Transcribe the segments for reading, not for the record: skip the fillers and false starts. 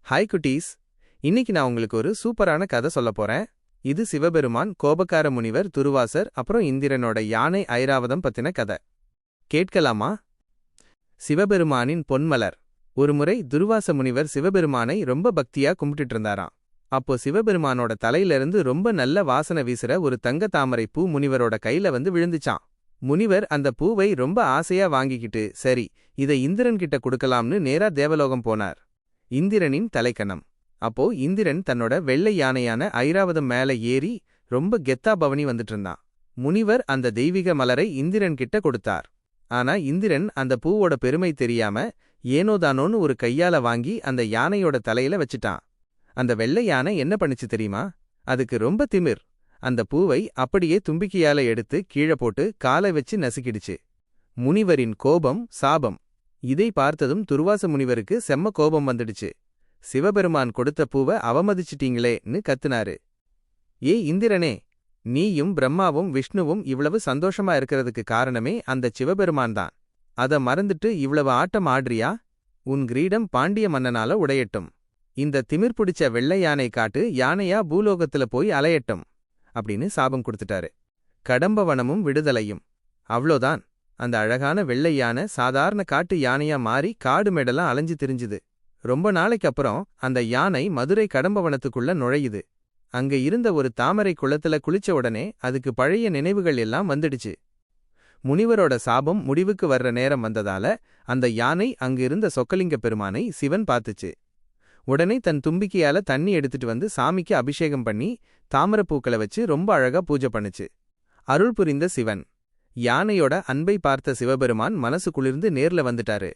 Hi குட்டீஸ். இன்னைக்கு நான் உங்களுக்கு ஒரு சூப்பரான கதை சொல்ல போறேன். இது சிவபெருமான், கோபக்கார முனிவர் துருவாசர் அப்புறம் இந்திரனோட யானை ஐராவதம் பத்தின கதை. கேட்கலாமா? சிவபெருமானின் பொன்மலர். ஒருமுறை துருவாச முனிவர் சிவபெருமானை ரொம்ப பக்தியா கும்பிட்டுட்டு இருந்தாராம். அப்போ சிவபெருமானோட தலையிலிருந்து ரொம்ப நல்ல வாசனை வீசுற ஒரு தங்க தாமரை பூ முனிவரோட கையில வந்து விழுந்துச்சான். முனிவர் அந்த பூவை ரொம்ப ஆசையா வாங்கிக்கிட்டு, சரி, இதை இந்திரன் கிட்ட கொடுக்கலாம்னு நேரா தேவலோகம் போனார். இந்திரனின் தலைக்கணம். அப்போ இந்திரன் தன்னோட வெள்ளை யானையான ஐராவதம் மேல ஏறி ரொம்ப கெத்தா பவனி வந்துட்டு இருந்தான். முனிவர் அந்த தெய்வீக மலரை இந்திரன் கிட்ட கொடுத்தார். ஆனா இந்திரன் அந்த பூவோட பெருமை தெரியாம ஏனோதானோன்னு ஒரு கையால வாங்கி அந்த யானையோட தலையில வச்சிட்டான். அந்த வெள்ளை யானை என்ன பண்ணுச்சு தெரியுமா? அதுக்கு ரொம்ப திமிர். அந்த பூவை அப்படியே தும்பிக்கையால எடுத்து கீழே போட்டு காலை வச்சு நசுக்கிடுச்சு. முனிவரின் கோபம், சாபம். இதை பார்த்ததும் துர்வாச முனிவருக்கு செம்ம கோபம் வந்துடுச்சு. சிவபெருமான் கொடுத்த பூவை அவமதிச்சிட்டீங்களேன்னு கத்துனாரு. இந்திரனே, நீயும் பிரம்மாவும் விஷ்ணுவும் இவ்வளவு சந்தோஷமா இருக்கிறதுக்கு காரணமே அந்த சிவபெருமான் தான். அத மறந்துட்டு இவ்வளவு ஆட்டம் ஆடுறியா? உன் கிரீடம் பாண்டிய மன்னனால உடையட்டும். இந்த திமிர் பிடிச்ச வெள்ளை யானை காட்டு யானையா பூலோகத்துல போய் அலையட்டும் அப்படின்னு சாபம் கொடுத்துட்டாரு. கடம்பவனமும் விடுதலையும். அவ்வளோதான். அந்த அழகான வெள்ளை யானை சாதாரண காட்டு யானையா மாறி காடு மேடெல்லாம் அலைஞ்சு திரிஞ்சுது. ரொம்ப நாளைக்கு அப்புறம் அந்த யானை மதுரை கடம்பவனத்துக்குள்ள நுழையுது. அங்க இருந்த ஒரு தாமரை குளத்துல குளிச்ச உடனே அதுக்கு பழைய நினைவுகள் எல்லாம் வந்துடுச்சு. முனிவரோட சாபம் முடிவுக்கு வர்ற நேரம் வந்ததால அந்த யானை அங்கு இருந்த சொக்கலிங்க பெருமானை சிவன் பார்த்துச்சு. உடனே தன் தும்பிக்கையால தண்ணி எடுத்துட்டு வந்து சாமிக்கு அபிஷேகம் பண்ணி தாமரப்பூக்களை வச்சு ரொம்ப அழகா பூஜை பண்ணுச்சு. அருள் புரிந்த சிவன். யானையோட அன்பை பார்த்த சிவபெருமான் மனசு குளிர்ந்து நேர்ல வந்துட்டாரு.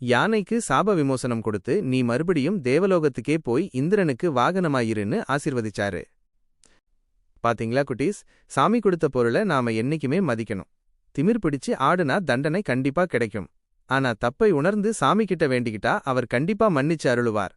யானைக்கு சாப விமோசனம் கொடுத்து நீ மறுபடியும் தேவலோகத்துக்கே போய் இந்திரனுக்கு வாகனமாயிருன்னு ஆசிர்வதிச்சாரு. பாத்தீங்களா குட்டீஸ், சாமி கொடுத்த பொருளை நாம என்னைக்குமே மதிக்கணும். திமிர் பிடிச்சு ஆடுனா தண்டனை கண்டிப்பா கிடைக்கும். ஆனா தப்பை உணர்ந்து சாமி கிட்ட வேண்டிக்கிட்டா அவர் கண்டிப்பா மன்னிச்சு அருளுவார்.